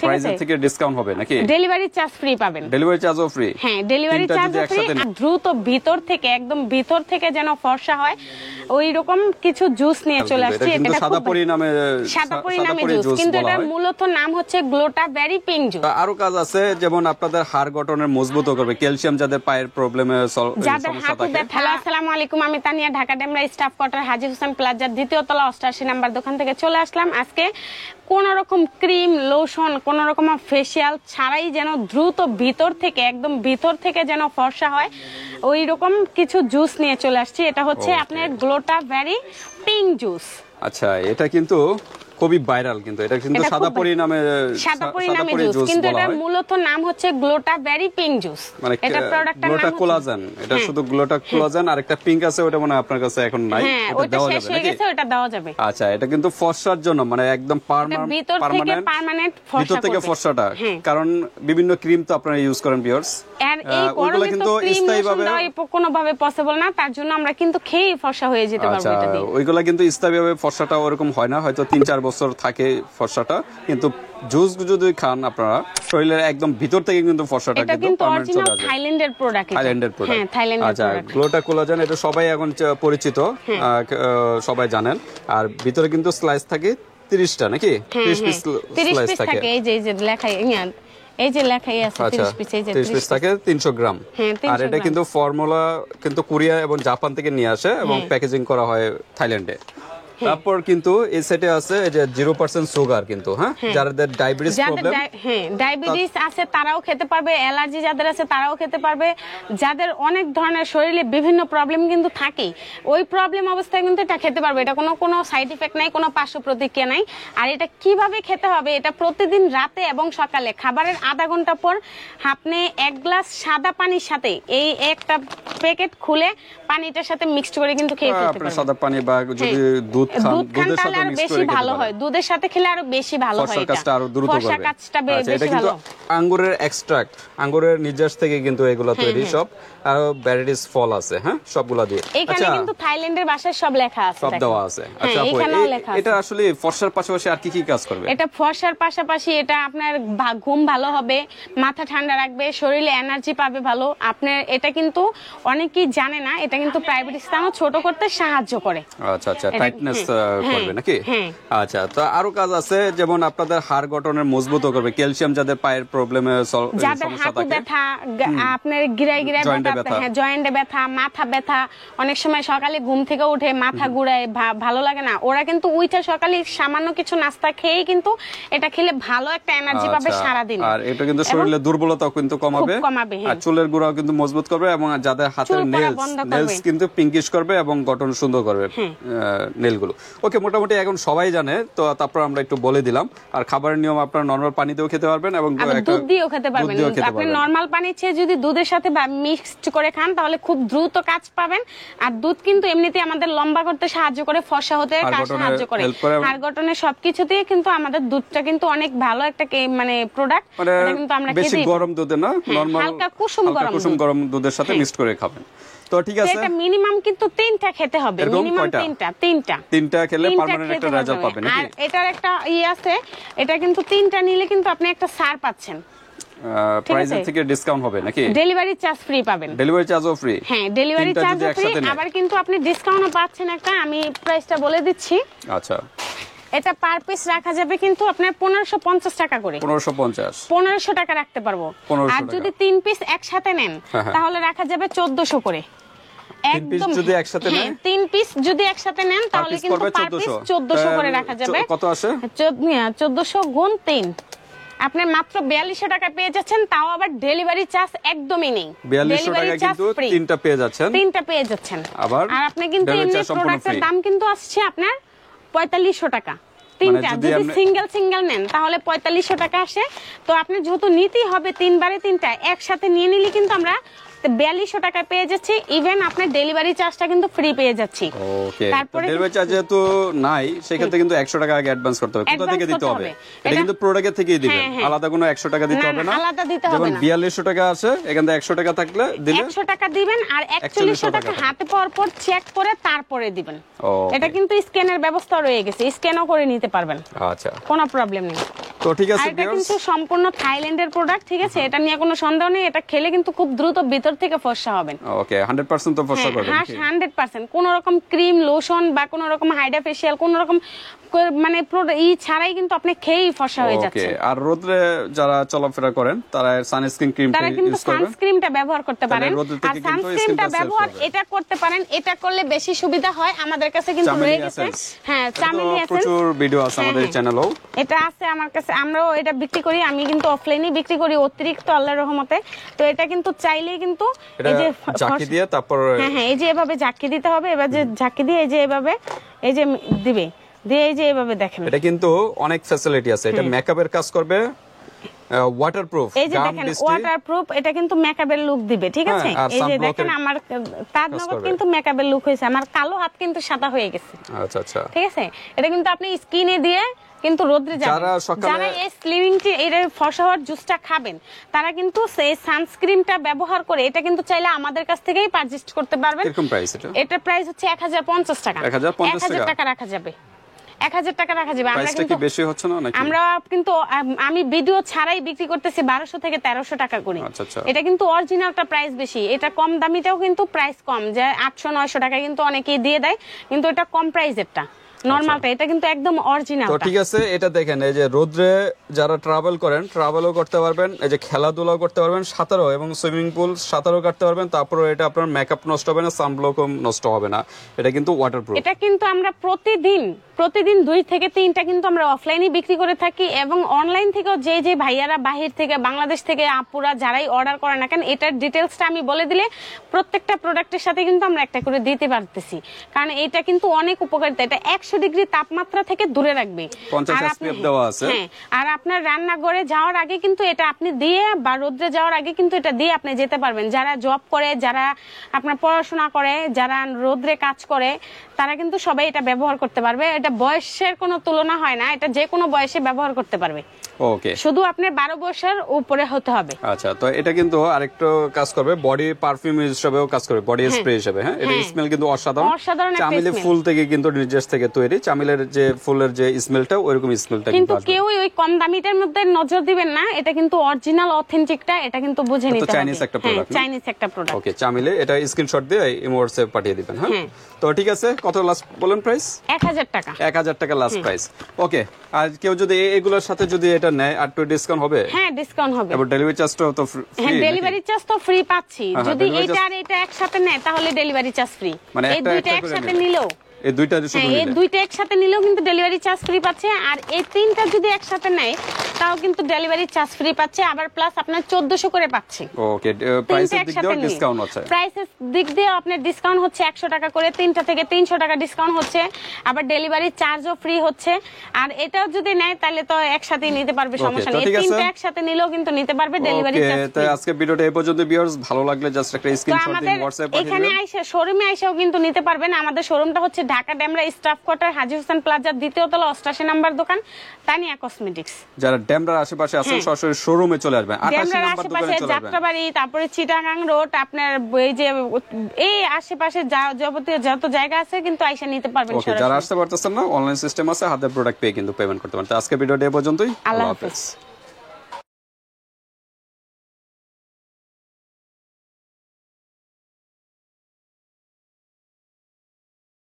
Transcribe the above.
প্রাইসের থেকে ডিসকাউন্ট হবে নাকি? ডেলিভারি চার্জ ফ্রি পাবেন। ডেলিভারি চার্জও ফ্রি? হ্যাঁ, ডেলিভারি চার্জও ফ্রি। দ্রুত ভিতর থেকে একদম ভিতর থেকে যেন ফর্সা হয় ওই রকম কিছু জুস নিয়ে চলে আসছে। এটা সাদাপরি নামে জুস, কিন্তু এটার মূলত নাম হচ্ছে গ্লোটা বেরি পিঙ্ক জুস। আরো কাজ আছে, যেমন আপনাদের হাড় গঠনের মজবুত করবে, ক্যালসিয়াম যাদের পায়ের প্রবলেমে সমস্যা থাকে। হ্যালো, আসসালামু আলাইকুম, আমি তানিয়া, ঢাকা ডেমরা স্টাফ কোয়ার্টার হাজী হোসেন প্লাজার দ্বিতীয় তলা 88 নাম্বার দোকান থেকে চলে আসলাম। আজকে কোন রকম ক্রিম, লোশন, কোন রকম ফেসিয়াল ছাড়াই যেন দ্রুত ভিতর থেকে একদম ভিতর থেকে যেন ফর্সা হয় ওই রকম কিছু জুস নিয়ে চলে আসছি। এটা হচ্ছে আপনার গ্লোটা বেরি পিঙ্ক জুস। আচ্ছা, এটা কিন্তু খুবই ভাইরাল, কিন্তু এটা কিন্তু সাদাপরি নামে জুস, কিন্তু এটার মূলত নাম হচ্ছে গ্লোটা বেরি পিঙ্ক জুস। মানে এটা প্রোডাক্টটার নাম কোলাজেন। এটা শুধু গ্লোটা কোলাজেন, আর একটা পিঙ্ক আছে, ওটা মনে হয় আপনার কাছে এখন নাই, ওটা দেওয়া যাবে নাকি? ওটা দেওয়া যাবে। আচ্ছা, এটা কিন্তু ফর্সার জন্য, মানে একদম পার্মানেন্ট ভিতর থেকে ফর্সাটা, কারণ বিভিন্ন ক্রিম তো আপনারা ইউজ করেন ভিউয়ার্স, আর এই গরমে তো স্থায়ীভাবে কোনোভাবে পসিবল না, তার জন্য আমরা কিন্তু খেয়ে ফর্সা হয়ে যেতে পারবো এটা দিয়ে। ওইগুলা কিন্তু স্থায়ীভাবে ফর্সাটা ওরকম হয় না, হয়তো 3-4 বছর থাকে ফর্সাটা, কিন্তু জুস যদি খান আপনারা শরীরের একদম ভিতর থেকে কিন্তু ফর্সাটা কিন্তু পার্মানেন্ট চলে আসে। থাইল্যান্ডের প্রোডাক্ট, থাইল্যান্ডের প্রোডাক্ট। হ্যাঁ, থাইল্যান্ডের আচ্ছা, গ্লোটা কোলাজেন এটা সবাই এখন পরিচিত, সবাই জানেন। আর ভিতরে কিন্তু স্লাইস থাকে 30টা নাকি? 30 পিস স্লাইস থাকে। এই যে লেখাই এই যে লেখাই আছে 30 পিস, এই যে 30 পিস থাকে 300 গ্রাম। আর এটা কিন্তু ফর্মুলা কিন্তু কোরিয়া এবং জাপান থেকে নিয়ে আসে এবং প্যাকেজিং করা হয় থাইল্যান্ডে। তারপর কিন্তু এই সেটে আছে এই যে 0% সুগার, কিন্তু যাদের ডায়াবেটিস প্রবলেম, ডায়াবেটিস আছে তারাও খেতে পারবে, অ্যালার্জি যাদের আছে তারাও খেতে পারবে, যাদের অনেক ধরনের শরীরে বিভিন্ন প্রবলেম কিন্তু থাকে, ওই প্রবলেম অবস্থায় কিন্তু এটা খেতে পারবে। এটা কোনো সাইড ইফেক্ট নাই, কোনো পার্শ্ব প্রতিক্রিয়া নাই। আর এটা কিভাবে খেতে হবে, এটা প্রতিদিন রাতে এবং সকালে খাবারের আধা ঘন্টা পর আপনি 1 গ্লাস সাদা পানির সাথে এই একটা প্যাকেট খুলে পানিটার সাথে মিক্সড করে কিন্তু খেয়ে ফেলতে পারবেন। সাদা পানি বা যদি দুধ খান, দুধের সাথে মিক্স করে ভালো হয়, দুধের সাথে খেলে আরো বেশি ভালো হয়, এটা কাজটা আরো দ্রুত করবে। কাজটা বেশি ভালো। আঙ্গুরের এক্সট্রাক্ট, আঙ্গুরের নির্যাস থেকে কিন্তু এগুলা তৈরি সব, আর ভ্যারাইটিস ফল আছে, সবগুলা দিয়ে। এখানে কিন্তু থাইল্যান্ডের ভাষায় সব লেখা আছে, সব দেওয়া আছে। আচ্ছা, এটা আসলে ফর্সার পাশাপাশি আর কি কি কাজ করবে? এটা ফর্সার পাশাপাশি এটা আপনার ঘুম ভালো হবে, মাথা ঠান্ডা রাখবে, শরীরে এনার্জি পাবে ভালো। আপনার এটা কিন্তু অনেকেই জানে না, এটা কিন্তু প্রাইভেট স্থানও ছোট করতে সাহায্য করে। আচ্ছা আচ্ছা, টাইটনেস করবে নাকি? আচ্ছা, তো আরো কাজ আছে, যেমন আপনাদের হাড় গঠনের মজবুত করবে, ক্যালসিয়াম যাদের পায়ের প্রবলেমে সমস্যা থাকে, ব্যথা, আপনার গিরায় ব্যথা, জয়েন্টে ব্যথা, মাথা ব্যথা, অনেক সময় সকালে ঘুম থেকে উঠে মাথা ঘুরায়, ভালো লাগে না, ওরা কিন্তু উইটা সকালে সামান্য কিছু নাস্তা খেয়ে কিন্তু এটা খেলে ভালো একটা এনার্জি পাবে সারা দিন। আর এটা কিন্তু শরীরের দুর্বলতাও কিন্তু কমাবে, আর চুলের গোড়াও কিন্তু মজবুত করবে, এবং যাদের হাতের নেলস কিন্তু পিঙ্কিশ করবে এবং গঠন সুন্দর করবে নেলগুলো। ওকে, মোটামুটি এখন সবাই জানে, তো তারপর আমরা একটু বলে দিলাম। আর খাবারের নিয়ম আপনারা নরমাল পানিতেও খেতে পারবেন এবং দুধ দিয়েও খেতে পারবেন। আপনি নরমাল পানি চেয়ে যদি দুধের সাথে মিক্সড করে খান তাহলে খুব দ্রুত কাজ পাবেন। আর দুধ কিন্তু এমনিতেই আমাদের লম্বা করতে সাহায্য করে, ফর্সা হতে সাহায্য করে, হাড় গঠনে সবকিছুতেই কিন্তু আমাদের দুধটা কিন্তু অনেক ভালো একটা মানে প্রোডাক্ট। এটা কিন্তু আমরা বেশি গরম দুধে না, নরমাল হালকা কুসুম গরম দুধের সাথে মিক্সড করে খাবেন। তো ঠিক আছে, এটা মিনিমাম কিন্তু 3টা খেতে হবে, মিনিমাম 3টা খেলে পার্মানেন্ট একটা রেজাল্ট পাবেন। আর এটার একটা আছে, এটা কিন্তু 3টা নিলে কিন্তু আপনি একটা ছাড় পাচ্ছেন, প্রাইসের থেকে ডিসকাউন্ট হবে নাকি? ডেলিভারি চার্জ ফ্রি পাবেন। ডেলিভারি চার্জও ফ্রি? হ্যাঁ, ডেলিভারি চার্জও ফ্রি, আবার কিন্তু আপনি ডিসকাউন্টও পাচ্ছেন একটা। আমি প্রাইসটা বলে দিচ্ছি। আচ্ছা, এটা পার পিস রাখা যাবে কিন্তু আপনার 1550 টাকা করে। 1500 টাকা রাখতে পারবো। আর যদি 3 পিস একসাথে নেন তাহলে রাখা যাবে 1400 করে। একদম যদি একসাথে নেন, 3 পিস যদি একসাথে নেন তাহলে কিন্তু পার পিস 1400 করে রাখা যাবে। কত আসে? 1400 গুণ 3, আপনি মাত্র 4200 টাকা পেয়ে যাচ্ছেন, তাও আবার ডেলিভারি চার্জ একদমই নেই। 4200 টাকা কিন্তু 3টা পেয়ে যাচ্ছেন। আর আপনি কিন্তু এমনি প্রোডাক্টের দাম কিন্তু আসছে আপনার 4500 টাকা। 3টা যদি সিঙ্গেল নেন তাহলে 4500 টাকা আসে। তো আপনি যেহেতু নিতেই হবে 3বারে 3টা একসাথে নিয়ে নিলে কিন্তু আমরা 4200 টাকা পেয়ে যাচ্ছি। ইভেন আপনার ডেলিভারি চার্জটা কিন্তু ফ্রি পেয়ে যাচ্ছি। ওকে, তারপরে ডেলিভারি চার্জ যেহেতু নাই, সেক্ষেত্রে কিন্তু 100 টাকা আগে অ্যাডভান্স করতে হবে। কোথা থেকে দিতে হবে? এটা কিন্তু প্রোডাক্টের থেকেই দিবেন, আলাদা কোনো 100 টাকা দিতে হবে না। আলাদা দিতে হবে যেমন 4200 টাকা আছে, এখান থেকে 100 টাকা থাকলে দিলে 100 টাকা দিবেন, আর 4100 টাকা হাতে পাওয়ার পর চেক করে তারপরে দিবেন। এটা কিন্তু স্ক্যানের ব্যবস্থা রয়ে গেছে, স্ক্যানও করে নিতে পারবেন। আচ্ছা, কোনো প্রবলেম নেই। তো ঠিক আছে এটা কিন্তু সম্পূর্ণ থাইল্যান্ডের প্রোডাক্ট, ঠিক আছে, এটা নিয়ে কোনো সন্দেহ নেই। এটা খেলে কিন্তু খুব দ্রুত ভিতর থেকে ফর্সা হবেন। ওকে 100% তো ফর্সা করবেন। হ্যাঁ 100%। কোনো রকম ক্রিম লোশন বা কোনো রকম হাইড্রা ফেশিয়াল কোনো রকম মানে ছাড়াই কিন্তু আপনি খেয়েই ফর্সা হয়ে যাচ্ছে। ওকে, আর রোদে যারা চলাফেরা করেন তারা সানস্ক্রিন ক্রিম তারা কিন্তু ইউজ করবেন। সানস্ক্রিনটা ব্যবহার করতে পারেন। আর সানস্ক্রিনটা ব্যবহার এটা করতে পারেন, এটা করলে বেশি সুবিধা হয়। আমাদের কাছে কিন্তু রয়ে গেছে, হ্যাঁ চামেলি এসেন্স, প্রচুর ভিডিও আছে আমাদের চ্যানেলেও। এটা আছে আমার কাছে, আমরাও এটা বিক্রি করি। আমি কিন্তু অফলাইনে বিক্রি করি অতিরিক্ত, আল্লাহর রহমতে। তো এটা কিন্তু চাইলেই কিন্তু এই যে ঝাঁকি দিয়ে তারপর হ্যাঁ এই যে এভাবে ঝাঁকি দিতে হবে। এবার যে ঝাঁকি দিয়ে এই যে এভাবে এই যে দিবে দিয়ে এই যে এভাবে দেখেন, এটা কিন্তু অনেক ফ্যাসিলিটি আছে। এটা মেকআপের কাজ করবে, ওয়াটারপ্রুফ, এই যে দেখেন ওয়াটারপ্রুফ, এটা কিন্তু মেকআপের লুক দিবে, ঠিক আছে। এই যে দেখেন আমার তাজনগর কিন্তু মেকআপের লুক হয়েছে, আমার কালো হাত কিন্তু সাদা হয়ে গেছে। আচ্ছা আচ্ছা, ঠিক আছে। এটা কিন্তু আপনি স্কিনে দিয়ে কিন্তু রোদ্রে যাবেন, যারা এই স্লিমিং টি এর ফর্সা হওয়ার জুসটা খাবেন তারা কিন্তু সেই সানস্ক্রিনটা ব্যবহার করে এটা কিন্তু চাইলে আমাদের কাছ থেকেই পারচেজ করতে পারবেন। কিরকম প্রাইস এটা? এটা প্রাইস হচ্ছে 1050 টাকা। 1000 টাকা রাখা যাবে, 1000 টাকা রাখা যাবে। আমরা কিন্তু বেশি হচ্ছে না নাকি? আমরা কিন্তু আমি ভিডিও ছাড়াই বিক্রি করতেছি 1200 থেকে 1300 টাকা করে। আচ্ছা আচ্ছা, এটা কিন্তু অরিজিনালটা প্রাইস বেশি, এটা কম দামিটাও কিন্তু প্রাইস কম, যে 800 900 টাকা কিন্তু অনেকেই দিয়ে দেয়, কিন্তু এটা কম প্রাইসেরটা নরমালটা, এটা কিন্তু একদম অরিজিনাল। তো ঠিক আছে, এটা দেখেন এই যে রোদ্রে যারা ট্রাভেল করেন, ট্রাভেলও করতে পারবেন, এই যে খেলাধুলাও করতে পারবেন, সাঁতারও এবং সুইমিং পুল সাঁতারও কাটতে পারবেন। তারপরে এটা আপনার মেকআপ নষ্ট হবে না, সানব্লকও নষ্ট হবে না। এটা কিন্তু ওয়াটারপ্রুফ। এটা কিন্তু আমরা প্রতিদিন 2 থেকে 3টা কিন্তু আমরা অফলাইনে বিক্রি করে থাকি, এবং অনলাইন থেকেও যে ভাইয়ারা বাহির থেকে বাংলাদেশ থেকে আপুরা যারাই অর্ডার করে না কেন, এটার ডিটেলসটা আমি বলে দিলে প্রত্যেকটা প্রোডাক্টের সাথে কিন্তু আমরা একটা করে দিতে পারতেছি। কারণ এটা কিন্তু অনেক উপকারিতা, এটা 100 ডিগ্রি তাপমাত্রা থেকে দূরে রাখবে। 50 SPF দেওয়া আছে। হ্যাঁ, আর আপনার রান্নাঘরে যাওয়ার আগে কিন্তু এটা আপনি দিয়ে, বা রোদ্রে যাওয়ার আগে কিন্তু এটা দিয়ে আপনি যেতে পারবেন। যারা জব করে, যারা আপনার পড়াশোনা করে, যারা রোদ্রে কাজ করে, তারা কিন্তু সবাই এটা ব্যবহার করতে পারবে। এটা বয়সের কোনো তুলনা হয় না, এটা যে কোনো বয়সে ব্যবহার করতে পারবে। ওকে, শুধু আপনার 12 বছর উপরে হতে হবে। আচ্ছা, তো এটা কিন্তু আরেকটু কাজ করবে, বডি পারফিউম হিসেবেও কাজ করবে, বডি স্প্রে হিসেবে। হ্যাঁ, এটা স্মেল কিন্তু অসাধারণ। চামেলি ফুল থেকে কিন্তু নিজের থেকে তৈরি, চামেলের যে ফুলের যে স্মেলটা ওইরকম স্মেলটা কিন্তু কেউ ওই কম দামিটার মধ্যে নজর দিবেন না, এটা কিন্তু অরিজিনাল অথেন্টিকটা এটা কিন্তু বুঝে নিতে হবে। চাইনিজ একটা প্রোডাক্ট, চাইনিজ একটা প্রোডাক্ট। ওকে, চামেলি এটা স্ক্রিনশট দিয়ে ইমোর্সে পাঠিয়ে দিবেন। হ্যাঁ, তো ঠিক আছে, কত লাস্ট বলেন প্রাইস? 1000 টাকা। 1000 টাকা লাস্ট প্রাইস। ওকে, আর কেউ যদি এগুলোর সাথে যদি এটা নেয় আর একটু ডিসকাউন্ট হবে? হ্যাঁ, ডিসকাউন্ট হবে। এবং ডেলিভারি চার্জটাও তো ফ্রি? হ্যাঁ, ডেলিভারি চার্জ তো ফ্রি পাচ্ছি। যদি এটা আর এটা একসাথে নেয় তাহলে ডেলিভারি চার্জ ফ্রি। এই দুইটা একসাথে নিলেও, এই দুইটা শুধু এই দুইটা একসাথে নিলেও কিন্তু ডেলিভারি চার্জ ফ্রি পাচ্ছে। আর এই তিনটা যদি একসাথে নেয় তাও কিন্তু ডেলিভারি চার্জ ফ্রি পাচ্ছে, আবার প্লাস আপনার 1400 করে পাচ্ছে। ওকে, প্রাইসের দিক দিয়ে ডিসকাউন্ট হচ্ছে, প্রাইসের দিক দিয়ে আপনার ডিসকাউন্ট হচ্ছে 100 টাকা করে, 3টা থেকে 300 টাকা ডিসকাউন্ট হচ্ছে, আবার ডেলিভারি চার্জও ফ্রি হচ্ছে। আর এটাও যদি নেয় তাহলে তো একসাথেই নিতে পারবে, সমস্যা নেই। এই তিনটা একসাথে নিলেও কিন্তু নিতে পারবে, ডেলিভারি চার্জ। তো আজকে ভিডিওটা এই পর্যন্ত। ভিউয়ার্স, ভালো লাগলে জাস্ট একটা স্ক্রিনশট দিন, WhatsApp পাঠিয়ে দিন। এখানে আইসা শোরুমে আইসাও কিন্তু নিতে পারবেন। আমাদের শোরুমটা হচ্ছে ঢাকা ডেমরা স্টাফ কোয়ার্টার, হাজী হোসেন প্লাজার 2য় তলা 88 নম্বর দোকান, তানিয়া কসমেটিক্স। যারা ডেমরার আশেপাশে আছেন সরাসরি শোরুমে চলে আসবেন। 88 নম্বর দোকানে চলে আসবেন, যাত্রাবাড়ি, তারপরে চিটাগাং রোড, আপনার এই যে এই আশেপাশে যাবতীয় যত জায়গা আছে কিন্তু আইসা নিতে পারবেন। ওকে, যারা আসতে পারতেছেন না, অনলাইন সিস্টেম আছে, হাতে প্রোডাক্ট পেয়ে কিন্তু পেমেন্ট করতে পারেন। তো আজকে ভিডিওটা এই পর্যন্তই। আল্লাহ হাফেজ।